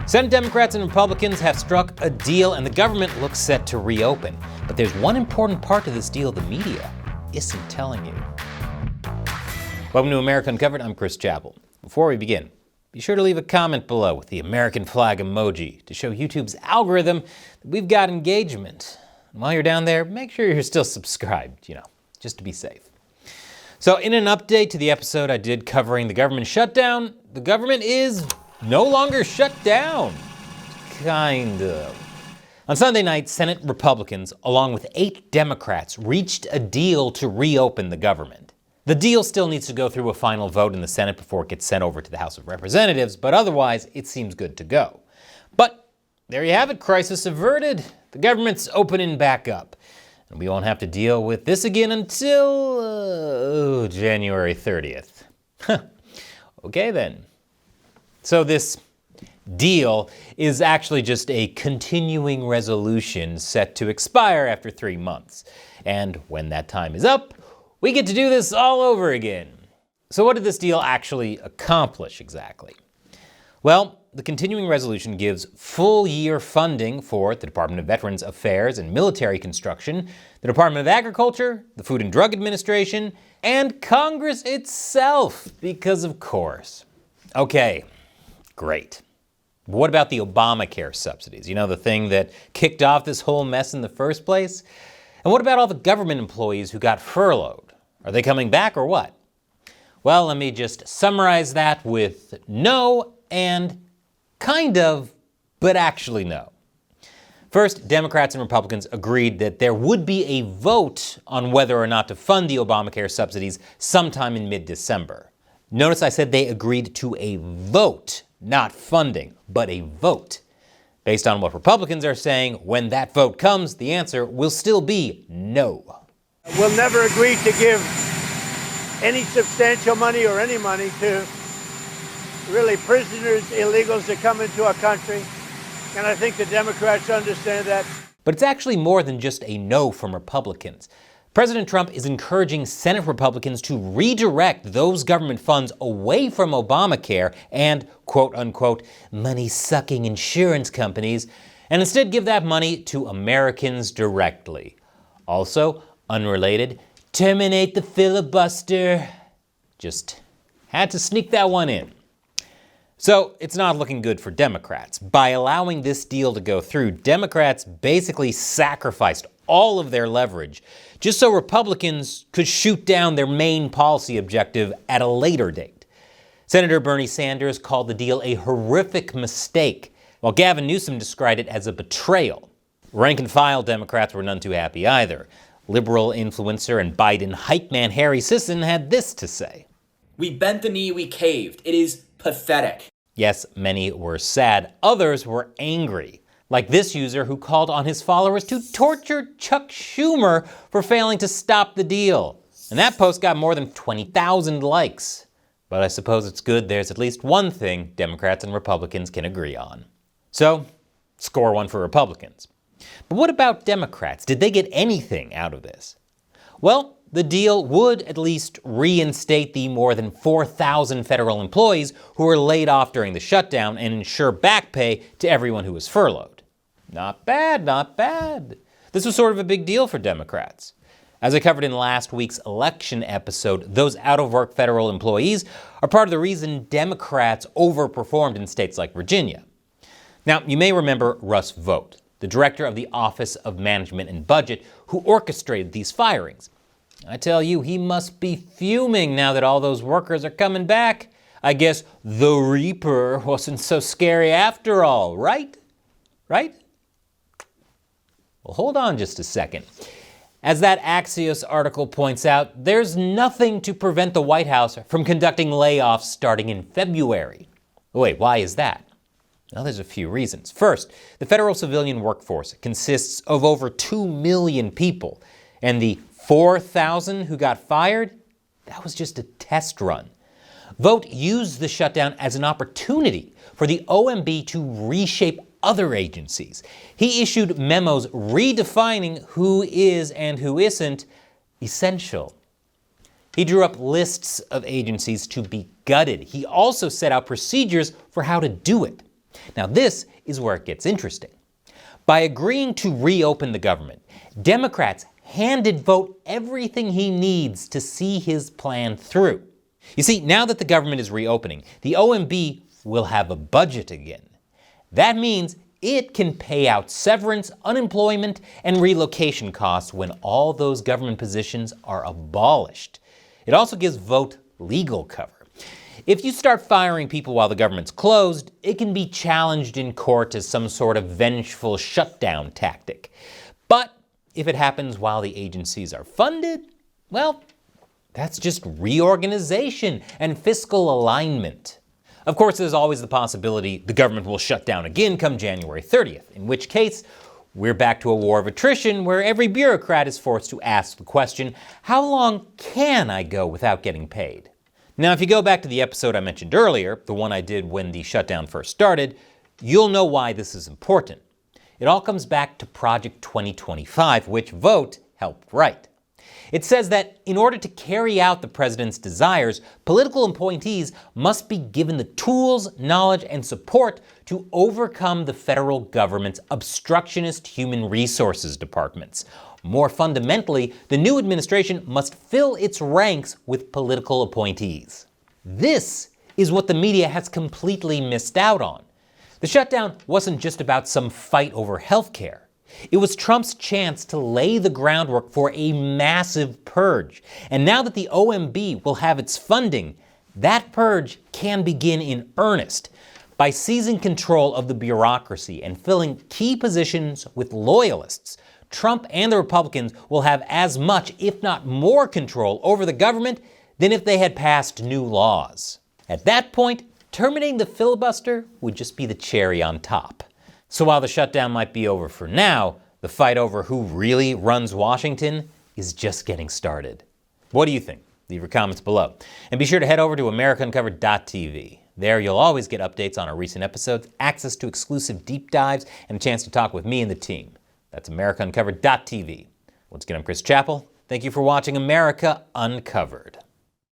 Senate Democrats and Republicans have struck a deal and the government looks set to reopen. But there's one important part to this deal the media isn't telling you. Welcome to America Uncovered. I'm Chris Chappell. Before we begin, be sure to leave a comment below with the American flag emoji to show YouTube's algorithm that we've got engagement. And while you're down there, make sure you're still subscribed, just to be safe. So in an update to the episode I did covering the government shutdown, the government is no longer shut down. Kind of. On Sunday night, Senate Republicans, along with 8 Democrats, reached a deal to reopen the government. The deal still needs to go through a final vote in the Senate before it gets sent over to the House of Representatives, but otherwise, it seems good to go. But there you have it, crisis averted. The government's opening back up. And we won't have to deal with this again until January 30th. Okay then. So this deal is actually just a continuing resolution set to expire after 3 months. And when that time is up, we get to do this all over again. So what did this deal actually accomplish exactly? Well, the continuing resolution gives full-year funding for the Department of Veterans Affairs and Military Construction, the Department of Agriculture, the Food and Drug Administration, and Congress itself, because of course. Okay, great. But what about the Obamacare subsidies? The thing that kicked off this whole mess in the first place? And what about all the government employees who got furloughed? Are they coming back or what? Well, let me just summarize that with no and kind of, but actually no. First, Democrats and Republicans agreed that there would be a vote on whether or not to fund the Obamacare subsidies sometime in mid-December. Notice I said they agreed to a vote, not funding, but a vote. Based on what Republicans are saying, when that vote comes, the answer will still be no. We'll never agree to give any substantial money or any money to really prisoners, illegals that come into our country. And I think the Democrats understand that. But it's actually more than just a no from Republicans. President Trump is encouraging Senate Republicans to redirect those government funds away from Obamacare and quote-unquote money-sucking insurance companies, and instead give that money to Americans directly. Also, unrelated, terminate the filibuster. Just had to sneak that one in. So it's not looking good for Democrats. By allowing this deal to go through, Democrats basically sacrificed all of their leverage just so Republicans could shoot down their main policy objective at a later date. Senator Bernie Sanders called the deal a horrific mistake, while Gavin Newsom described it as a betrayal. Rank-and-file Democrats were none too happy either. Liberal influencer and Biden hype man Harry Sisson had this to say. We bent the knee, we caved. It is pathetic. Yes, many were sad. Others were angry. Like this user who called on his followers to torture Chuck Schumer for failing to stop the deal. And that post got more than 20,000 likes. But I suppose it's good there's at least one thing Democrats and Republicans can agree on. So, score one for Republicans. But what about Democrats? Did they get anything out of this? Well, the deal would at least reinstate the more than 4,000 federal employees who were laid off during the shutdown and ensure back pay to everyone who was furloughed. Not bad, not bad. This was sort of a big deal for Democrats. As I covered in last week's election episode, those out-of-work federal employees are part of the reason Democrats overperformed in states like Virginia. Now, you may remember Russ Vought, the director of the Office of Management and Budget, who orchestrated these firings. I tell you, he must be fuming now that all those workers are coming back. I guess the Reaper wasn't so scary after all, right? Right? Well, hold on just a second. As that Axios article points out, there's nothing to prevent the White House from conducting layoffs starting in February. Wait, why is that? Well, there's a few reasons. First, the federal civilian workforce consists of over 2 million people, and the 4,000 who got fired, that was just a test run. Vought used the shutdown as an opportunity for the OMB to reshape other agencies. He issued memos redefining who is and who isn't essential. He drew up lists of agencies to be gutted. He also set out procedures for how to do it. Now this is where it gets interesting. By agreeing to reopen the government, Democrats handed Vogt everything he needs to see his plan through. You see, now that the government is reopening, the OMB will have a budget again. That means it can pay out severance, unemployment, and relocation costs when all those government positions are abolished. It also gives Vogt legal cover. If you start firing people while the government's closed, it can be challenged in court as some sort of vengeful shutdown tactic. But if it happens while the agencies are funded, well, that's just reorganization and fiscal alignment. Of course, there's always the possibility the government will shut down again come January 30th, in which case, we're back to a war of attrition where every bureaucrat is forced to ask the question, how long can I go without getting paid? Now, if you go back to the episode I mentioned earlier, the one I did when the shutdown first started, you'll know why this is important. It all comes back to Project 2025, which Vogt helped write. It says that in order to carry out the president's desires, political appointees must be given the tools, knowledge, and support to overcome the federal government's obstructionist human resources departments. More fundamentally, the new administration must fill its ranks with political appointees. This is what the media has completely missed out on. The shutdown wasn't just about some fight over health care. It was Trump's chance to lay the groundwork for a massive purge. And now that the OMB will have its funding, that purge can begin in earnest. By seizing control of the bureaucracy and filling key positions with loyalists, Trump and the Republicans will have as much, if not more, control over the government than if they had passed new laws. At that point, terminating the filibuster would just be the cherry on top. So while the shutdown might be over for now, the fight over who really runs Washington is just getting started. What do you think? Leave your comments below. And be sure to head over to AmericaUncovered.tv. There you'll always get updates on our recent episodes, access to exclusive deep dives, and a chance to talk with me and the team. That's AmericaUncovered.tv. Once again, I'm Chris Chappell. Thank you for watching America Uncovered.